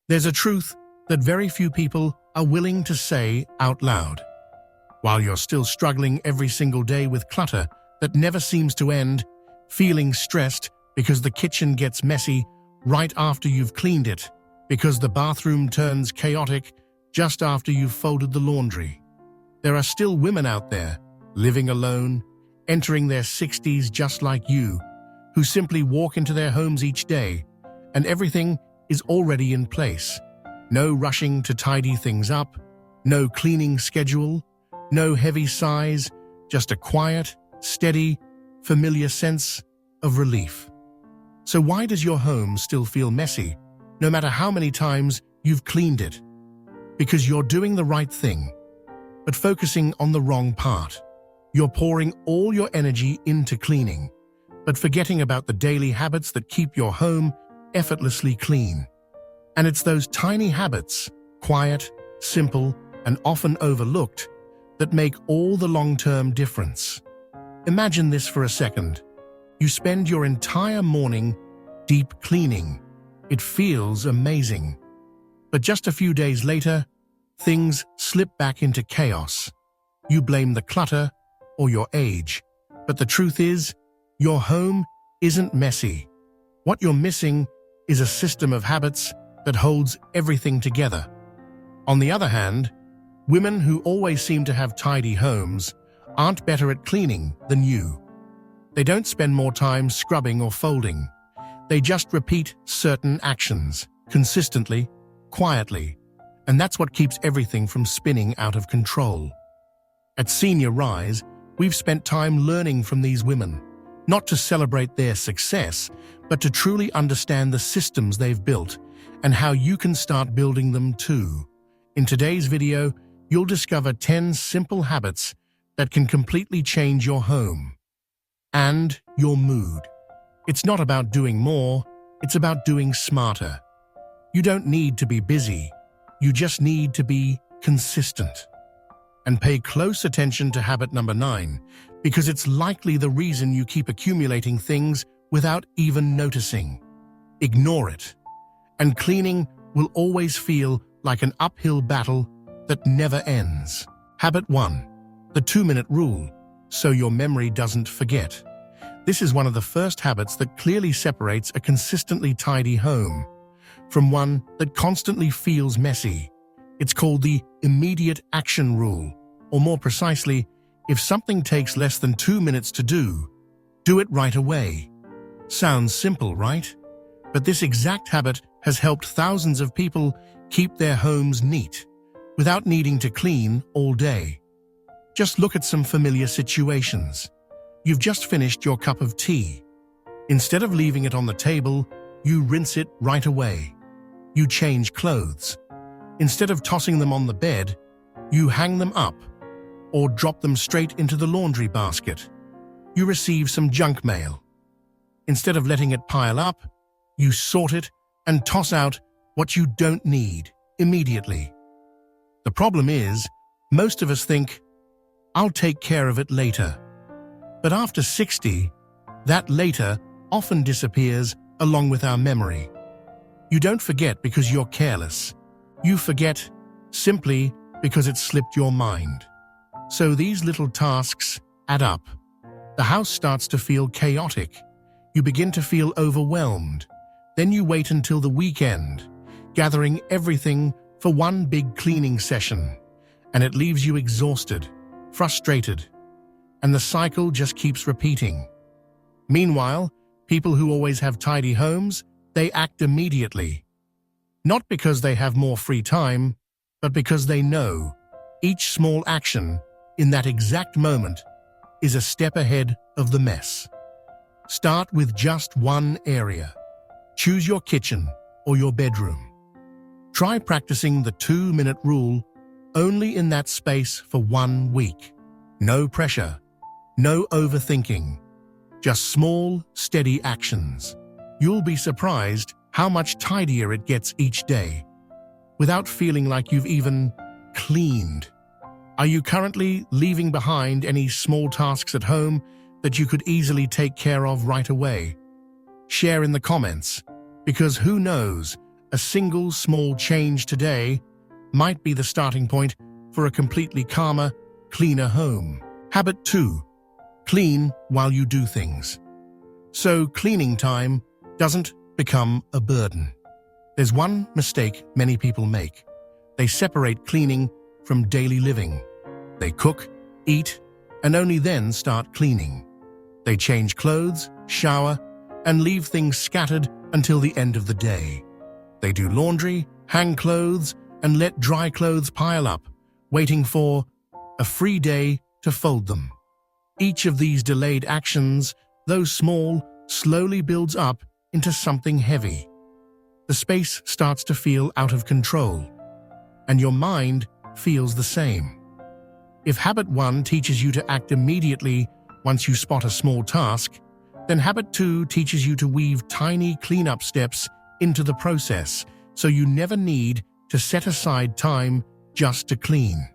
There's a truth that very few people are willing to say out loud. While you're still struggling every single day with clutter that never seems to end, feeling stressed because the kitchen gets messy right after you've cleaned it, because the bathroom turns chaotic just after you've folded the laundry. There are still women out there, living alone, entering their 60s just like you, who simply walk into their homes each day, and everything is already in place. No rushing to tidy things up, no cleaning schedule, no heavy sighs, just a quiet, steady, familiar sense of relief. So why does your home still feel messy, no matter how many times you've cleaned it? Because you're doing the right thing, but focusing on the wrong part. You're pouring all your energy into cleaning, but forgetting about the daily habits that keep your home effortlessly clean. And it's those tiny habits, quiet, simple, and often overlooked, that make all the long-term difference. Imagine this for a second. You spend your entire morning deep cleaning. It feels amazing. But just a few days later, things slip back into chaos. You blame the clutter or your age. But the truth is, your home isn't messy. What you're missing is a system of habits that holds everything together. On the other hand, women who always seem to have tidy homes aren't better at cleaning than you. They don't spend more time scrubbing or folding. They just repeat certain actions, consistently, quietly, and that's what keeps everything from spinning out of control. At Senior Rise, we've spent time learning from these women, not to celebrate their success, but to truly understand the systems they've built and how you can start building them too. In today's video, you'll discover 10 simple habits that can completely change your home and your mood. It's not about doing more, it's about doing smarter. You don't need to be busy, you just need to be consistent. And pay close attention to habit number 9, because it's likely the reason you keep accumulating things without even noticing. Ignore it, and cleaning will always feel like an uphill battle that never ends. Habit 1. The 2-minute rule, so your memory doesn't forget. This is one of the first habits that clearly separates a consistently tidy home from one that constantly feels messy. It's called the immediate action rule, or more precisely, if something takes less than 2 minutes to do it right away. Sounds simple, right? But this exact habit has helped thousands of people keep their homes neat without needing to clean all day. Just look at some familiar situations. You've just finished your cup of tea. Instead of leaving it on the table, you rinse it right away. You change clothes. Instead of tossing them on the bed, you hang them up or drop them straight into the laundry basket. You receive some junk mail. Instead of letting it pile up, you sort it and toss out what you don't need immediately. The problem is, most of us think, I'll take care of it later. But after 60, that later often disappears along with our memory. You don't forget because you're careless. You forget simply because it slipped your mind. So these little tasks add up. The house starts to feel chaotic. You begin to feel overwhelmed. Then you wait until the weekend, gathering everything for one big cleaning session, and it leaves you exhausted, frustrated, and the cycle just keeps repeating. Meanwhile, people who always have tidy homes, they act immediately. Not because they have more free time, but because they know each small action in that exact moment is a step ahead of the mess. Start with just one area. Choose your kitchen or your bedroom. Try practicing the 2-minute rule only in that space for 1 week. No pressure, no overthinking, just small, steady actions. You'll be surprised how much tidier it gets each day, without feeling like you've even cleaned. Are you currently leaving behind any small tasks at home that you could easily take care of right away? Share in the comments, because who knows, A single small change today might be the starting point for a completely calmer, cleaner home. Habit 2. Clean while you do things. So cleaning time doesn't become a burden. There's one mistake many people make. They separate cleaning from daily living. They cook, eat, and only then start cleaning. They change clothes, shower, and leave things scattered until the end of the day. They do laundry, hang clothes, and let dry clothes pile up, waiting for a free day to fold them. Each of these delayed actions, though small, slowly builds up into something heavy. The space starts to feel out of control, and your mind feels the same. If habit 1 teaches you to act immediately once you spot a small task, then habit 2 teaches you to weave tiny cleanup steps into the process, so you never need to set aside time just to clean.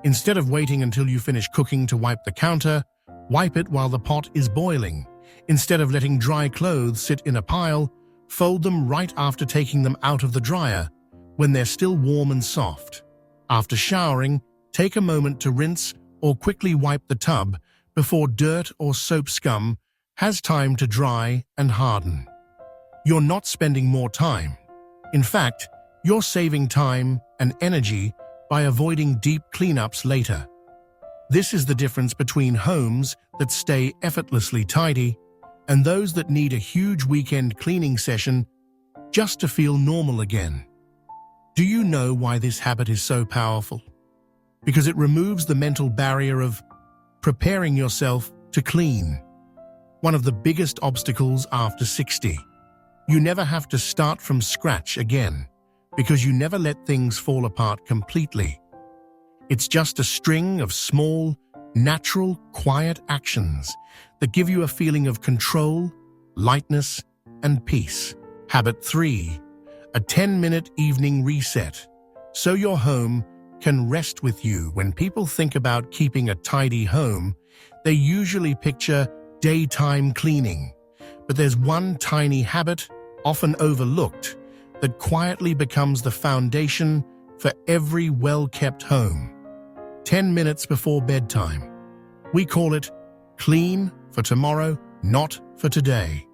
Instead of waiting until you finish cooking to wipe the counter, wipe it while the pot is boiling. Instead of letting dry clothes sit in a pile, fold them right after taking them out of the dryer, when they're still warm and soft. After showering, take a moment to rinse or quickly wipe the tub before dirt or soap scum has time to dry and harden. You're not spending more time. In fact, you're saving time and energy by avoiding deep cleanups later. This is the difference between homes that stay effortlessly tidy and those that need a huge weekend cleaning session just to feel normal again. Do you know why this habit is so powerful? Because it removes the mental barrier of preparing yourself to clean. One of the biggest obstacles after 60. You never have to start from scratch again, because you never let things fall apart completely. It's just a string of small, natural, quiet actions that give you a feeling of control, lightness, and peace. Habit 3. A 10-minute evening reset, so your home can rest with you. When people think about keeping a tidy home, they usually picture daytime cleaning. But there's one tiny habit, often overlooked, that quietly becomes the foundation for every well-kept home. 10 minutes before bedtime. We call it clean for tomorrow, not for today.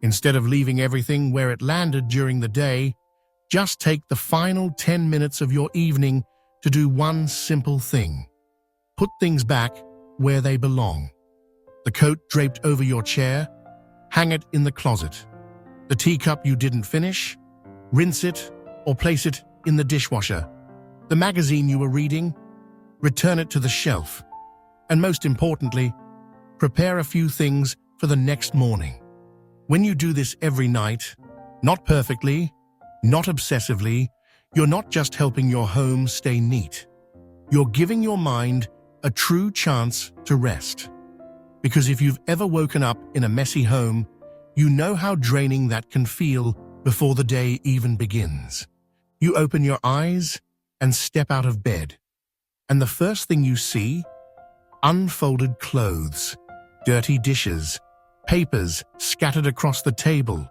Instead of leaving everything where it landed during the day, just take the final 10 minutes of your evening to do one simple thing. Put things back where they belong. The coat draped over your chair, hang it in the closet. The teacup you didn't finish, rinse it or place it in the dishwasher. The magazine you were reading, return it to the shelf. And most importantly, prepare a few things for the next morning. When you do this every night, not perfectly, not obsessively, you're not just helping your home stay neat. You're giving your mind a true chance to rest. Because if you've ever woken up in a messy home, you know how draining that can feel before the day even begins. You open your eyes and step out of bed. And the first thing you see? Unfolded clothes, dirty dishes, papers scattered across the table.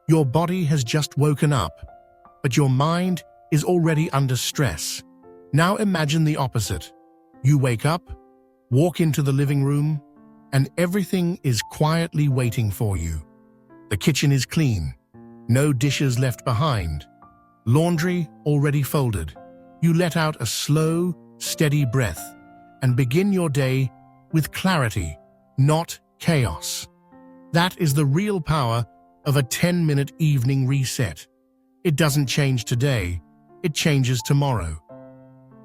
Your body has just woken up, but your mind is already under stress. Now imagine the opposite. You wake up, walk into the living room, and everything is quietly waiting for you. The kitchen is clean, no dishes left behind, laundry already folded. You let out a slow, steady breath and begin your day with clarity, not chaos. That is the real power of a 10-minute evening reset. It doesn't change today, it changes tomorrow.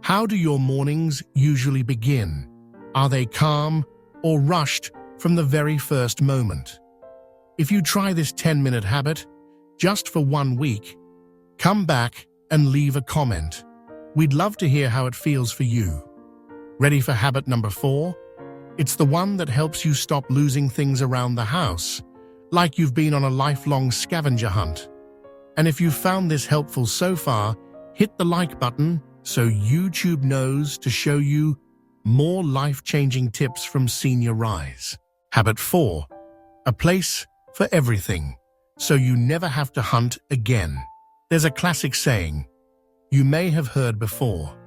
How do your mornings usually begin? Are they calm or rushed from the very first moment? If you try this 10-minute habit, just for 1 week, come back and leave a comment. We'd love to hear how it feels for you. Ready for habit number 4? It's the one that helps you stop losing things around the house, like you've been on a lifelong scavenger hunt. And if you've found this helpful so far, hit the like button so YouTube knows to show you more life-changing tips from Senior Rise. Habit 4. A place for everything, so you never have to hunt again. There's a classic saying you may have heard before: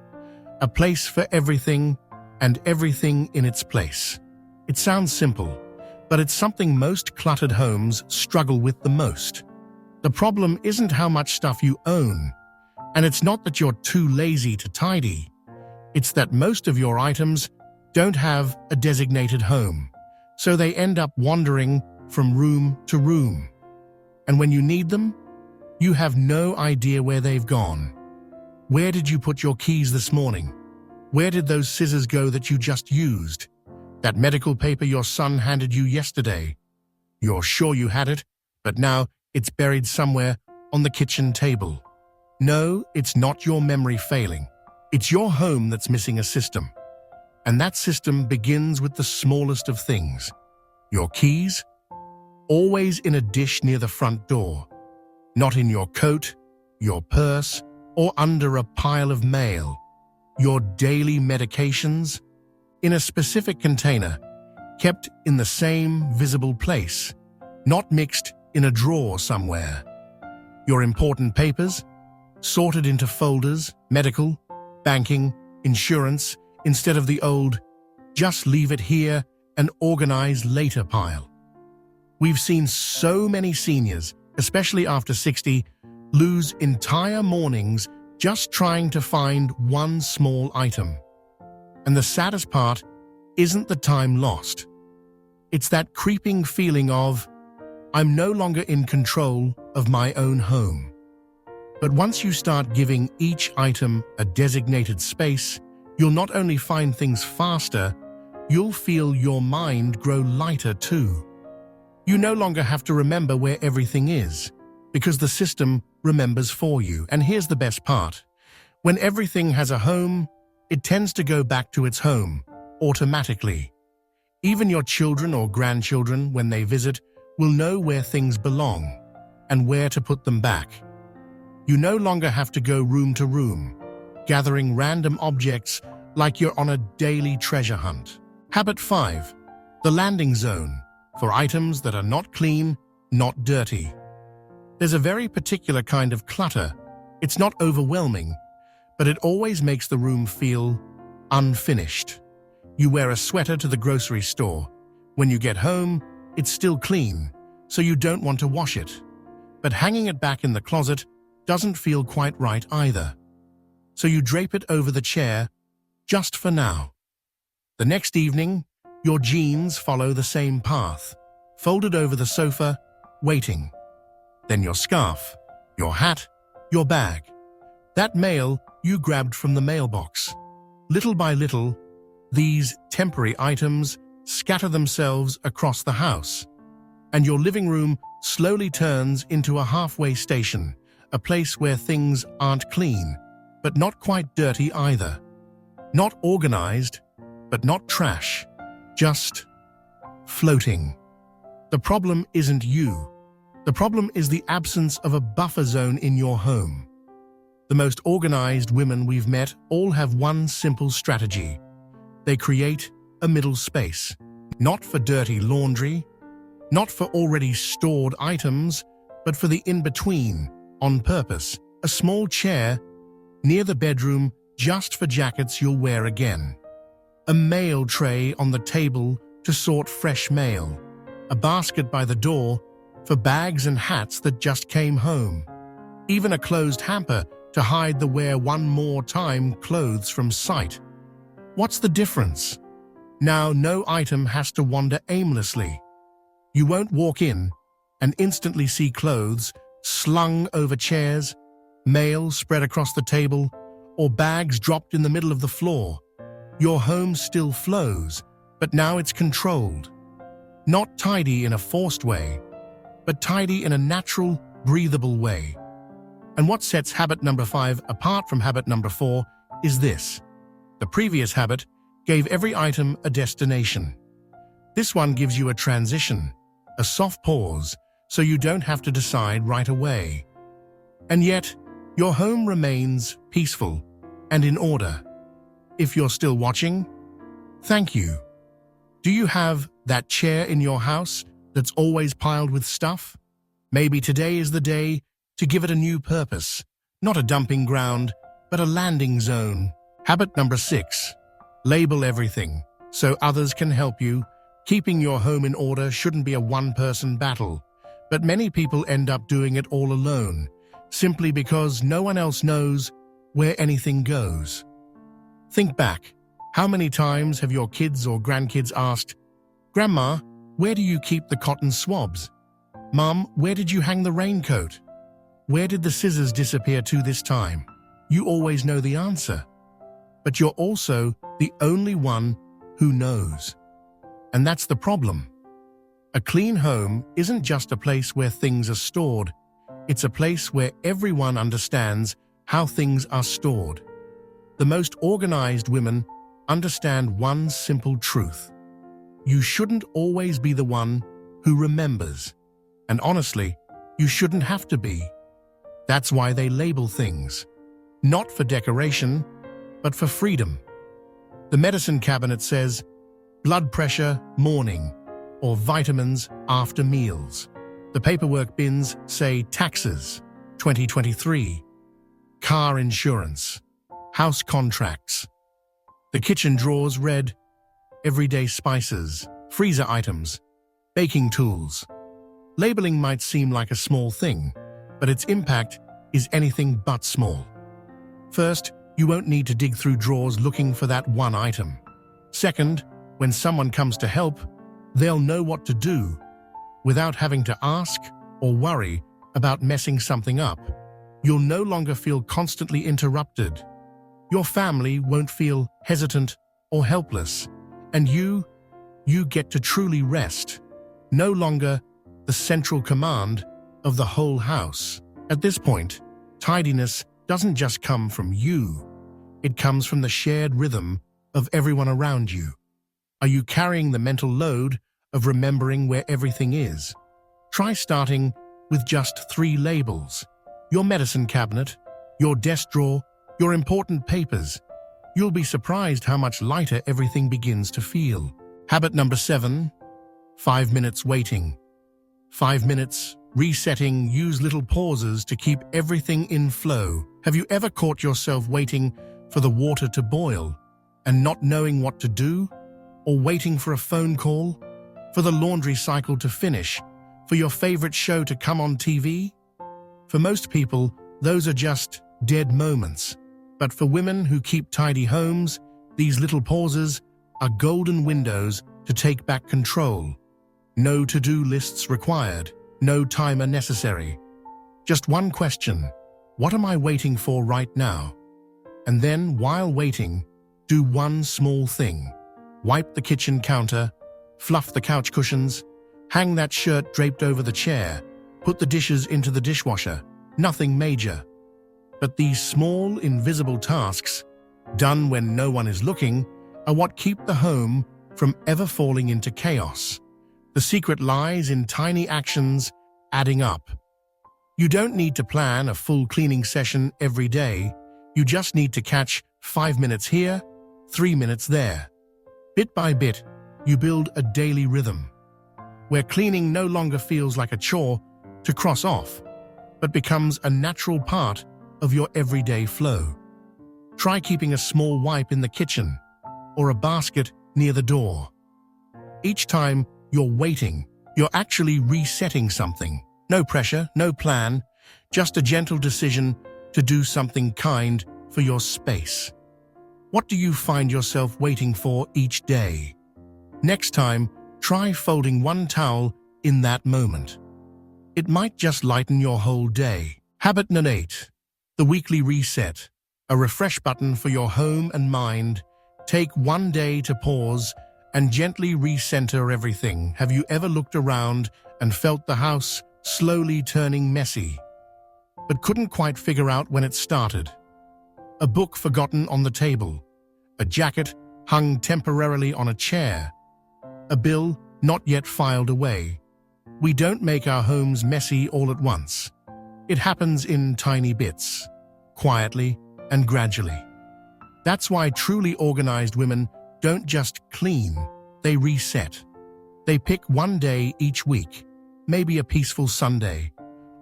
a place for everything and everything in its place. It sounds simple, but it's something most cluttered homes struggle with the most. The problem isn't how much stuff you own, and it's not that you're too lazy to tidy. It's that most of your items don't have a designated home, so they end up wandering from room to room. And when you need them, you have no idea where they've gone. Where did you put your keys this morning? Where did those scissors go that you just used? That medical paper your son handed you yesterday? You're sure you had it, but now it's buried somewhere on the kitchen table. No, it's not your memory failing. It's your home that's missing a system. And that system begins with the smallest of things. Your keys, always in a dish near the front door, not in your coat, your purse, or under a pile of mail. Your daily medications, in a specific container, kept in the same visible place, not mixed in a drawer somewhere. Your important papers, sorted into folders, medical, banking, insurance, instead of the old, just leave it here and organize later pile. We've seen so many seniors, especially after 60, lose entire mornings just trying to find one small item. And the saddest part isn't the time lost. It's that creeping feeling of, I'm no longer in control of my own home. But once you start giving each item a designated space, you'll not only find things faster, you'll feel your mind grow lighter too. You no longer have to remember where everything is, because the system remembers for you. And here's the best part. When everything has a home, it tends to go back to its home, automatically. Even your children or grandchildren, when they visit, will know where things belong and where to put them back. You no longer have to go room to room, gathering random objects like you're on a daily treasure hunt. Habit 5. The landing zone, for items that are not clean, not dirty. There's a very particular kind of clutter. It's not overwhelming, but it always makes the room feel unfinished. You wear a sweater to the grocery store. When you get home, it's still clean, so you don't want to wash it. But hanging it back in the closet doesn't feel quite right either. So you drape it over the chair, just for now. The next evening, your jeans follow the same path, folded over the sofa, waiting. Then your scarf, your hat, your bag. That mail you grabbed from the mailbox. Little by little, these temporary items scatter themselves across the house, and your living room slowly turns into a halfway station, a place where things aren't clean, but not quite dirty either. Not organized, but not trash. Just floating. The problem isn't you. The problem is the absence of a buffer zone in your home. The most organized women we've met all have one simple strategy. They create a middle space. Not for dirty laundry, not for already stored items, but for the in-between, on purpose. A small chair near the bedroom just for jackets you'll wear again. A mail tray on the table to sort fresh mail. A basket by the door for bags and hats that just came home. Even a closed hamper to hide the wear one more time clothes from sight. What's the difference? Now no item has to wander aimlessly. You won't walk in and instantly see clothes slung over chairs, mail spread across the table, or bags dropped in the middle of the floor. Your home still flows, but now it's controlled. Not tidy in a forced way, but tidy in a natural, breathable way. And what sets habit number 5 apart from habit number 4 is this. The previous habit gave every item a destination. This one gives you a transition, a soft pause, so you don't have to decide right away. And yet, your home remains peaceful and in order. If you're still watching, thank you. Do you have that chair in your house that's always piled with stuff? Maybe today is the day to give it a new purpose, not a dumping ground, but a landing zone. Habit number 6. Label everything so others can help you. Keeping your home in order shouldn't be a one-person battle, but many people end up doing it all alone, simply because no one else knows where anything goes. Think back. How many times have your kids or grandkids asked, "Grandma, where do you keep the cotton swabs? Mom, where did you hang the raincoat? Where did the scissors disappear to this time?" You always know the answer, but you're also the only one who knows. And that's the problem. A clean home isn't just a place where things are stored. It's a place where everyone understands how things are stored. The most organized women understand one simple truth. You shouldn't always be the one who remembers. And honestly, you shouldn't have to be. That's why they label things. Not for decoration, but for freedom. The medicine cabinet says, blood pressure, morning, or vitamins after meals. The paperwork bins say taxes, 2023, car insurance, house contracts. The kitchen drawers read everyday spices, freezer items, baking tools. Labeling might seem like a small thing, but its impact is anything but small. First, you won't need to dig through drawers looking for that one item. Second, when someone comes to help, they'll know what to do without having to ask or worry about messing something up. You'll no longer feel constantly interrupted. Your family won't feel hesitant or helpless, and you get to truly rest, no longer the central command of the whole house. At this point, tidiness doesn't just come from you. It comes from the shared rhythm of everyone around you. Are you carrying the mental load of remembering where everything is? Try starting with just 3 labels: your medicine cabinet, your desk drawer, your important papers. You'll be surprised how much lighter everything begins to feel. Habit number 7, 5 minutes waiting. 5 minutes, resetting, use little pauses to keep everything in flow. Have you ever caught yourself waiting for the water to boil and not knowing what to do? Or waiting for a phone call? For the laundry cycle to finish? For your favorite show to come on TV? For most people, those are just dead moments. But for women who keep tidy homes, these little pauses are golden windows to take back control. No to-do lists required, no timer necessary. Just one question: what am I waiting for right now? And then, while waiting, do one small thing. Wipe the kitchen counter, fluff the couch cushions, hang that shirt draped over the chair, put the dishes into the dishwasher. Nothing major. But these small, invisible tasks, done when no one is looking, are what keep the home from ever falling into chaos. The secret lies in tiny actions adding up. You don't need to plan a full cleaning session every day. You just need to catch 5 minutes here, 3 minutes there. Bit by bit, you build a daily rhythm, where cleaning no longer feels like a chore to cross off, but becomes a natural part of your everyday flow. Try keeping a small wipe in the kitchen or a basket near the door. Each time you're waiting, you're actually resetting something. No pressure, no plan, just a gentle decision to do something kind for your space. What do you find yourself waiting for each day? Next time, try folding one towel in that moment. It might just lighten your whole day. Habit number 8. The weekly reset. A refresh button for your home and mind. Take one day to pause and gently recenter everything. Have you ever looked around and felt the house slowly turning messy, but couldn't quite figure out when it started? A book forgotten on the table, a jacket hung temporarily on a chair, a bill not yet filed away. We don't make our homes messy all at once. It happens in tiny bits, quietly and gradually. That's why truly organized women don't just clean, they reset. They pick one day each week, maybe a peaceful Sunday,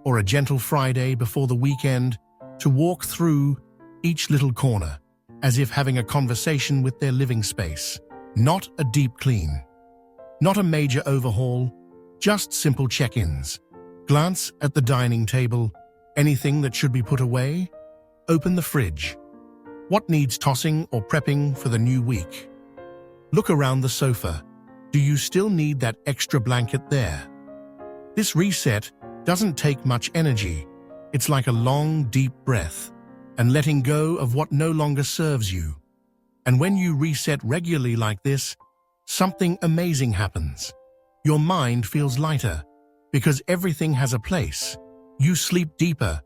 or a gentle Friday before the weekend to walk through each little corner, as if having a conversation with their living space. Not a deep clean, not a major overhaul, just simple check-ins. Glance at the dining table, anything that should be put away? Open the fridge. What needs tossing or prepping for the new week? Look around the sofa. Do you still need that extra blanket there? This reset doesn't take much energy. It's like a long, deep breath and letting go of what no longer serves you. And when you reset regularly like this, something amazing happens. Your mind feels lighter because everything has a place. You sleep deeper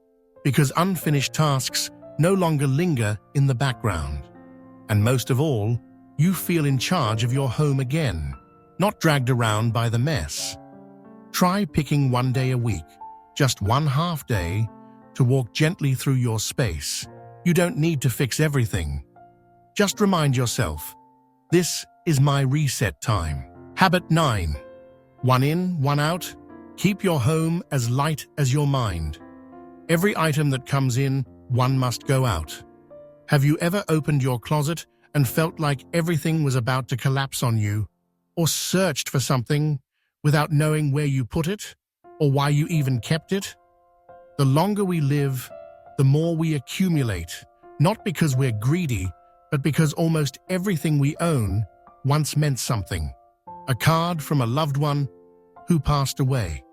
because unfinished tasks no longer linger in the background. And most of all, you feel in charge of your home again, not dragged around by the mess. Try picking one day a week, just one half day, to walk gently through your space. You don't need to fix everything. Just remind yourself, this is my reset time. Habit 9. One in, one out. Keep your home as light as your mind. Every item that comes in, one must go out. Have you ever opened your closet and felt like everything was about to collapse on you, or searched for something without knowing where you put it, or why you even kept it? The longer we live, the more we accumulate, not because we're greedy, but because almost everything we own once meant something. A card from a loved one who passed away,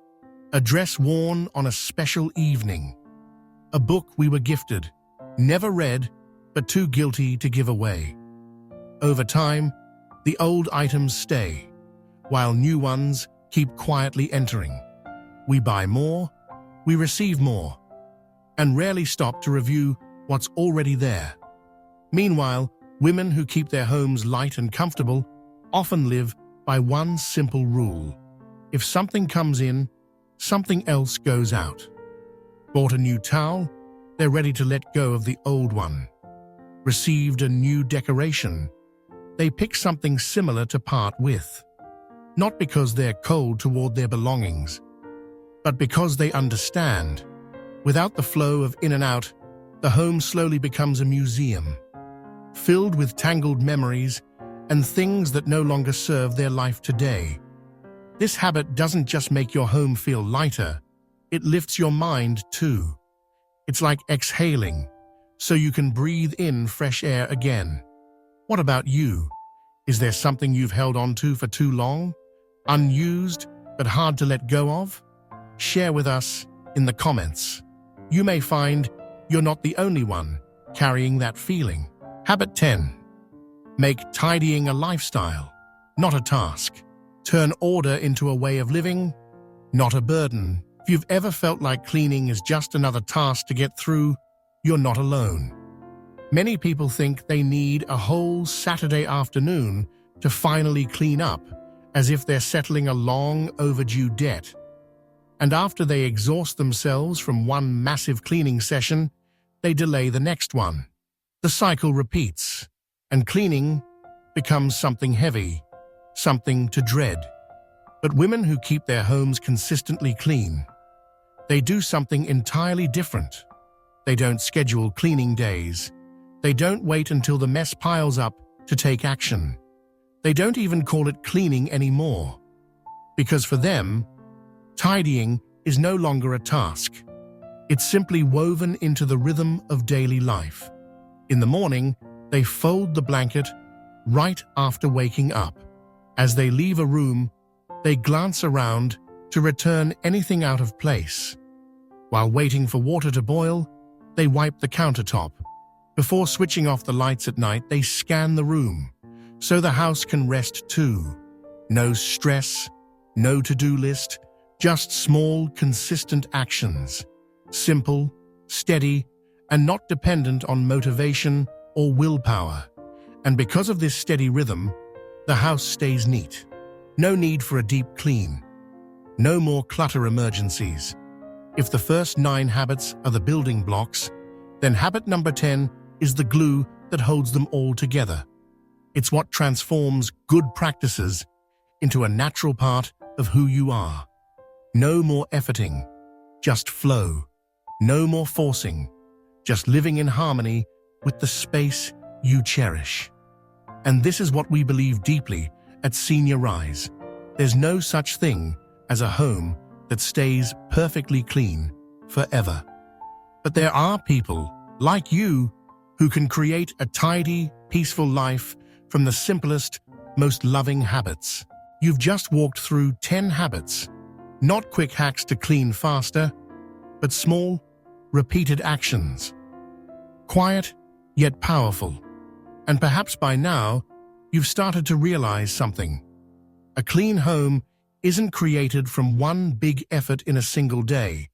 a dress worn on a special evening, a book we were gifted, never read, but too guilty to give away. Over time, the old items stay, while new ones keep quietly entering. We buy more, we receive more, and rarely stop to review what's already there. Meanwhile, women who keep their homes light and comfortable often live by one simple rule. If something comes in, something else goes out. Bought a new towel, they're ready to let go of the old one. Received a new decoration, they pick something similar to part with. Not because they're cold toward their belongings, but because they understand. Without the flow of in and out, the home slowly becomes a museum, filled with tangled memories and things that no longer serve their life today. This habit doesn't just make your home feel lighter, it lifts your mind too. It's like exhaling, so you can breathe in fresh air again. What about you? Is there something you've held on to for too long? Unused, but hard to let go of? Share with us in the comments. You may find you're not the only one carrying that feeling. Habit 10. Make tidying a lifestyle, not a task. Turn order into a way of living, not a burden. If you've ever felt like cleaning is just another task to get through, you're not alone. Many people think they need a whole Saturday afternoon to finally clean up, as if they're settling a long overdue debt. And after they exhaust themselves from one massive cleaning session, they delay the next one. The cycle repeats, and cleaning becomes something heavy, something to dread. But women who keep their homes consistently clean, they do something entirely different. They don't schedule cleaning days. They don't wait until the mess piles up to take action. They don't even call it cleaning anymore. Because for them, tidying is no longer a task. It's simply woven into the rhythm of daily life. In the morning, they fold the blanket right after waking up. As they leave a room, they glance around to return anything out of place. While waiting for water to boil, they wipe the countertop. Before switching off the lights at night, they scan the room, so the house can rest too. No stress, no to-do list, just small, consistent actions. Simple, steady, and not dependent on motivation or willpower. And because of this steady rhythm, the house stays neat. No need for a deep clean. No more clutter emergencies. If the first 9 habits are the building blocks, then habit number 10 is the glue that holds them all together. It's what transforms good practices into a natural part of who you are. No more efforting, just flow. No more forcing, just living in harmony with the space you cherish. And this is what we believe deeply at Senior Rise. There's no such thing as a home that stays perfectly clean forever. But there are people like you who can create a tidy, peaceful life from the simplest, most loving habits. You've just walked through 10 habits, not quick hacks to clean faster, but small, repeated actions. Quiet, yet powerful. And perhaps by now, you've started to realize something. A clean home isn't created from one big effort in a single day,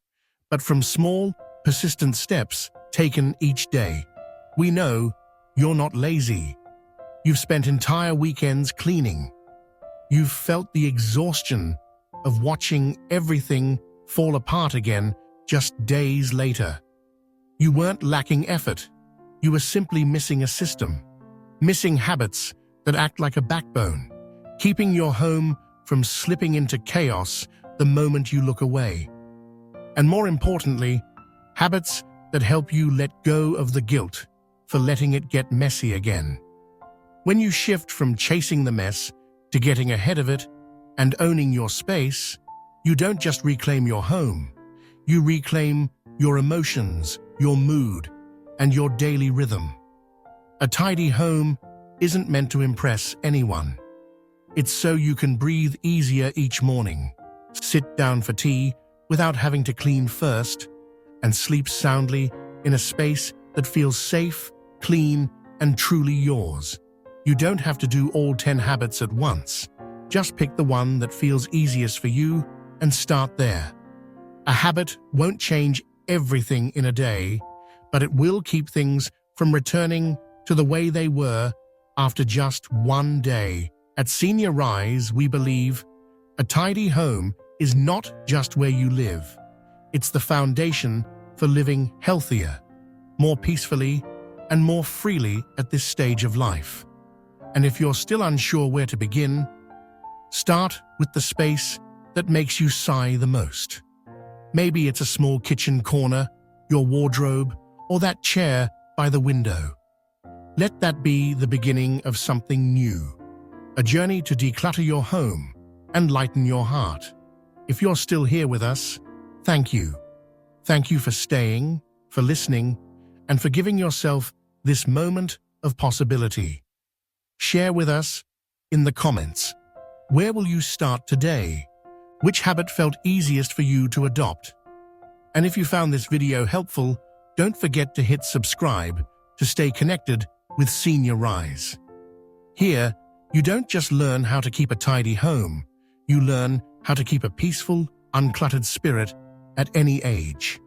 but from small, persistent steps taken each day. We know you're not lazy. You've spent entire weekends cleaning. You've felt the exhaustion of watching everything fall apart again just days later. You weren't lacking effort. You were simply missing a system, missing habits that act like a backbone, keeping your home from slipping into chaos the moment you look away. And more importantly, habits that help you let go of the guilt for letting it get messy again. When you shift from chasing the mess to getting ahead of it and owning your space, you don't just reclaim your home, you reclaim your emotions, your mood, and your daily rhythm. A tidy home isn't meant to impress anyone. It's so you can breathe easier each morning, sit down for tea without having to clean first, and sleep soundly in a space that feels safe, clean, and truly yours. You don't have to do all 10 habits at once. Just pick the one that feels easiest for you and start there. A habit won't change everything in a day, but it will keep things from returning to the way they were after just one day. At Senior Rise, we believe a tidy home is not just where you live. It's the foundation for living healthier, more peacefully, and more freely at this stage of life. And if you're still unsure where to begin, start with the space that makes you sigh the most. Maybe it's a small kitchen corner, your wardrobe, or that chair by the window. Let that be the beginning of something new, a journey to declutter your home and lighten your heart. If you're still here with us, thank you. Thank you for staying, for listening, and for giving yourself this moment of possibility. Share with us in the comments. Where will you start today? Which habit felt easiest for you to adopt? And if you found this video helpful, don't forget to hit subscribe to stay connected with Senior Rise. Here, you don't just learn how to keep a tidy home, you learn how to keep a peaceful, uncluttered spirit at any age.